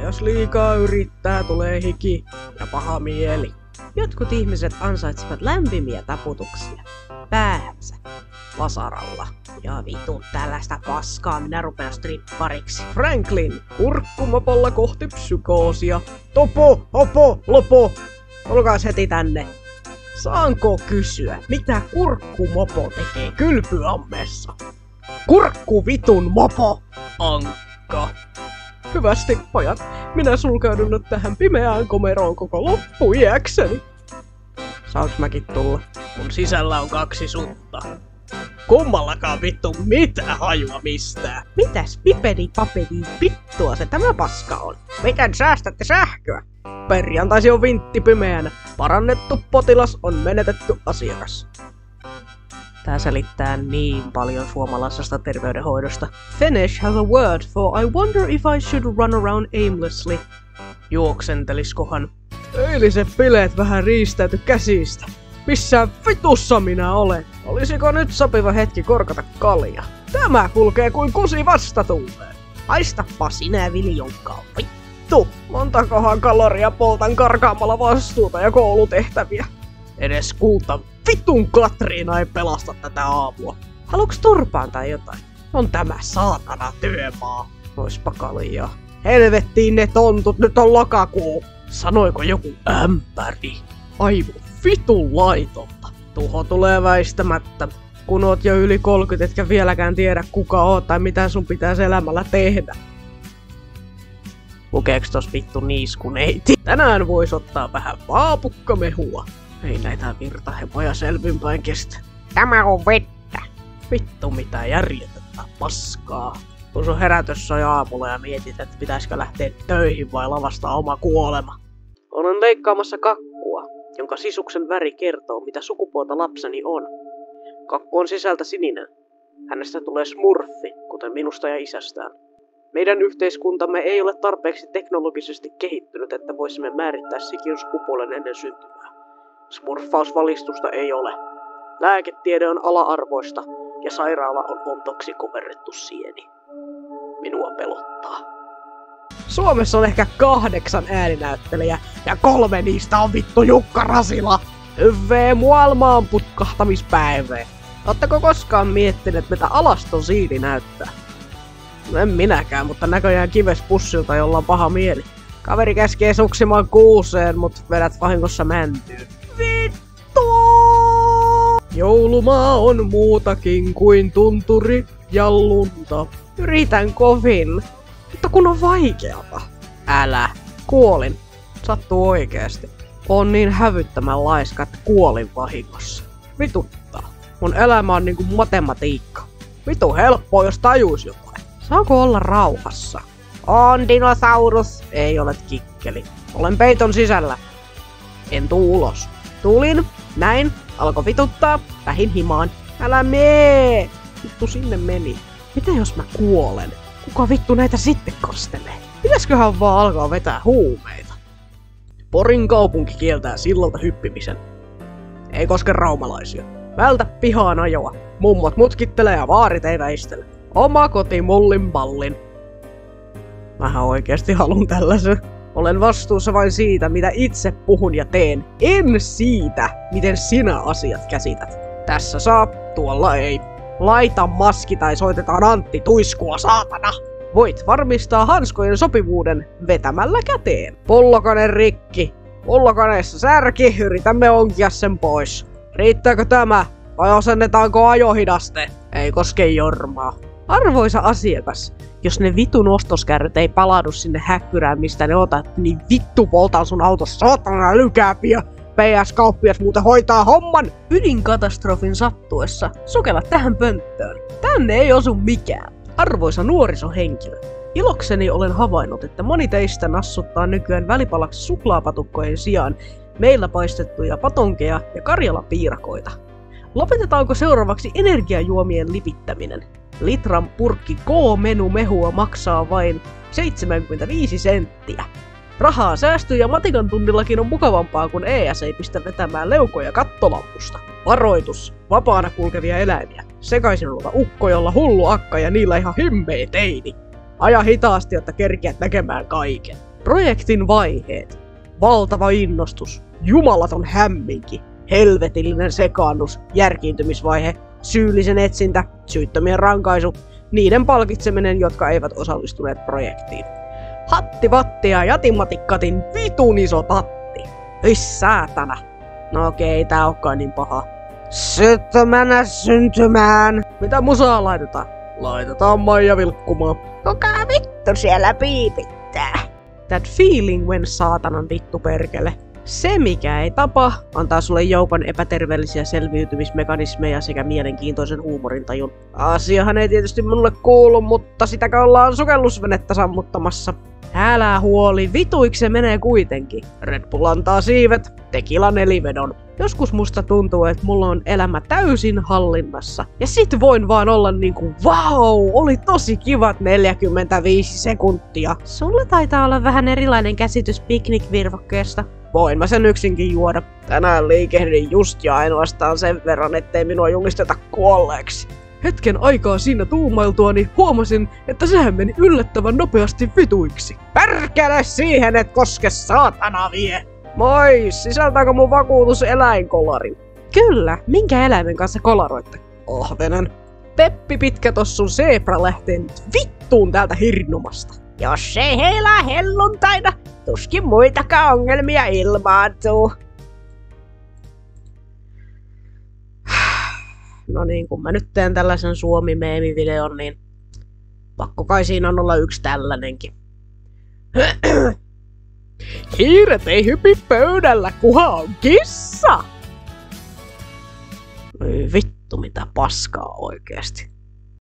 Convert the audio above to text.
Jos liikaa yrittää, tulee hiki ja paha mieli. Jotkut ihmiset ansaitsevat lämpimiä taputuksia. Päähänsä. Vasaralla. Ja vitun tällaista paskaa, minä rupean strippariksi. Franklin, kurkkumopolla kohti psykoosia. Topo, hopo, lopo. Olkaas heti tänne. Saanko kysyä, mitä kurkkumopo tekee kylpyammessa? Kurkku vitun mopo! Ankka. Hyvästi, pojat. Minä sulkeudun nyt tähän pimeään komeroon koko loppuiäkseni. Saanko mäkin tulla? Mun sisällä on 2 sutta. Kummallakaan vittu mitään hajua mistään. Mitäs pipedi papedi vittua se tämä paska on? Miten säästätte sähköä? Perjantaisi on vintti pimeänä. Parannettu potilas on menetetty asiakas. Tää selittää niin paljon suomalaisesta terveydenhoidosta. Finnish has a word for I wonder if I should run around aimlessly. Juoksenteliskohan. Eiliset bileet vähän riistäyty käsistä. Missä vitussa minä olen? Olisiko nyt sopiva hetki korkata kalja? Tämä kulkee kuin kusi vastatuuleen. Haistappa sinä viljonkkaa, vittu! Montakohan kaloria poltan karkaamalla vastuuta ja koulutehtäviä. Edes kulta vitun Katriina ei pelasta tätä aamua. Haluuks turpaan tai jotain? On tämä saatana työmaa. Oispa kaljaa. Helvettiin ne tontut, nyt on lokakuu. Sanoiko joku ämpäri? Aivan vitun laitonta. Tuho tulee väistämättä. Kun oot jo yli 30, etkä vieläkään tiedä kuka oot tai mitä sun pitäisi elämällä tehdä. Lukeeks tos vittu niiskuneiti? Tänään vois ottaa vähän vaapukkamehua. Ei näitä virtahepoja selvinpäin kestä. Tämä on vettä. Vittu mitä järjetöntä paskaa. Kun sun herätys soi aamulla ja mietit, että pitäisikö lähteä töihin vai lavastaa oma kuolema. Olen leikkaamassa kakkua, jonka sisuksen väri kertoo, mitä sukupuolta lapseni on. Kakku on sisältä sininen. Hänestä tulee smurfi, kuten minusta ja isästään. Meidän yhteiskuntamme ei ole tarpeeksi teknologisesti kehittynyt, että voisimme määrittää sikiön sukupuolen ennen syntymää. Smurfausvalistusta ei ole. Lääketiede on ala-arvoista ja sairaala on ontoksi koverrettu sieni. Minua pelottaa. Suomessa on ehkä 8 ääninäyttelijää ja 3 niistä on vittu Jukka Rasila. Hyvää maailmaan putkahtamispäivää. Ootteko koskaan miettineet, mitä alaston siili näyttää? No en minäkään, mutta näköjään kives pussilta, jolla on paha mieli. Kaveri käskee suksimaan kuuseen, mut vedät vahingossa mäntyyn. Vittu! Joulumaa on muutakin kuin tunturi ja lunta. Yritän kovin, mutta kun on vaikeata. Älä. Kuolin. Sattuu oikeesti. On niin hävyttömän laiska, että kuolin vahingossa. Vituttaa. Mun elämä on niinku matematiikka. Vitu helppoa, jos tajuis jotain. Saanko olla rauhassa? On dinosaurus. Ei olet kikkeli. Olen peiton sisällä. En tuu ulos. Tulin. Näin. Alkoi vituttaa. Lähin himaan. Älä mee! Vittu sinne meni. Mitä jos mä kuolen? Kuka vittu näitä sitten kastelee? Pitäisköhän vaan alkaa vetää huumeita? Porin kaupunki kieltää sillalta hyppimisen. Ei koske raumalaisia. Vältä pihaan ajoa. Mummot mutkittelee ja vaarit ei väistele. Oma koti mullin pallin. Mähän oikeesti halun tällaisen. Olen vastuussa vain siitä, mitä itse puhun ja teen. En siitä, miten sinä asiat käsität. Tässä saa, tuolla ei. Laita maski tai soitetaan Antti Tuiskua, saatana! Voit varmistaa hanskojen sopivuuden vetämällä käteen. Pullokone rikki. Pullokoneessa särki, yritämme onkia sen pois. Riittääkö tämä? Vai asennetaanko ajohidaste? Ei koske Jormaa. Arvoisa asiakas, jos ne vitun ostoskärryt ei palaudu sinne häkkyrään mistä ne otat, niin vittu poltaan sun autossa saatana lykääpiä. PS-kauppias muuten hoitaa homman! Ydinkatastrofin sattuessa sukella tähän pönttöön. Tänne ei osu mikään. Arvoisa nuorisohenkilö, ilokseni olen havainnut, että moni teistä nassuttaa nykyään välipalaksi suklaapatukkojen sijaan meillä paistettuja patonkeja ja Karjala-piirakoita. Lopetetaanko seuraavaksi energiajuomien lipittäminen? Litran purkki K-menumehua maksaa vain 75 senttiä. Rahaa säästyy ja matikan tunnillakin on mukavampaa, kun ES ei pistä vetämään leukoja kattolampusta. Varoitus! Vapaana kulkevia eläimiä. Sekaisin oleva ukko, jolla hullu akka ja niillä ihan himmeä teini. Aja hitaasti, jotta kerkiät näkemään kaiken. Projektin vaiheet. Valtava innostus, jumalaton hämminki, helvetillinen sekaannus, järkiintymisvaihe, syyllisen etsintä, syyttömien rankaisu, niiden palkitseminen, jotka eivät osallistuneet projektiin. Hatti vattia ja Timatikkatin vitun iso tatti. Ei saatana. No okei, tää onkaan niin paha. Syttömänä syntymään. Mitä musaa laitetaan? Laitetaan Maija vilkkumaan. Kuka vittu siellä piipittää? That feeling when saatanan vittu perkele. Se mikä ei tapa, antaa sulle joukon epäterveellisiä selviytymismekanismeja sekä mielenkiintoisen huumorintajun. Asiahan ei tietysti minulle kuulu, mutta sitäkö ollaan sukellusvenettä sammuttamassa. Älä huoli, vituiksi se menee kuitenkin. Red Bull antaa siivet, tekila nelivedon. Joskus musta tuntuu, että mulla on elämä täysin hallinnassa. Ja sit voin vaan olla niinku, vau, oli tosi kivat 45 sekuntia. Sulla taitaa olla vähän erilainen käsitys piknikvirvokkeesta. Voin mä sen yksinkin juoda. Tänään liikehdin just ja ainoastaan sen verran, ettei minua julisteta kuolleeksi. Hetken aikaa siinä tuumailtuani huomasin, että sehän meni yllättävän nopeasti vituiksi. Pärkele siihen, et koske saatana vie! Moi, sisältääkö mun vakuutus eläinkolarin? Kyllä, minkä eläimen kanssa kolaroitte? Ahvenen. Peppi Pitkätossun zebra lähtee nyt vittuun täältä hirnumasta. Jos ei heilaa helluntaina, tuskin muitakaan ongelmia ilmaantuu. No niin, kun mä nyt teen tällaisen Suomi-meemi-videon, niin pakko kai siinä on olla yksi tällainenkin. Hiiret ei hypi pöydällä, kuha on kissa! Voi vittu, mitä paskaa oikeesti.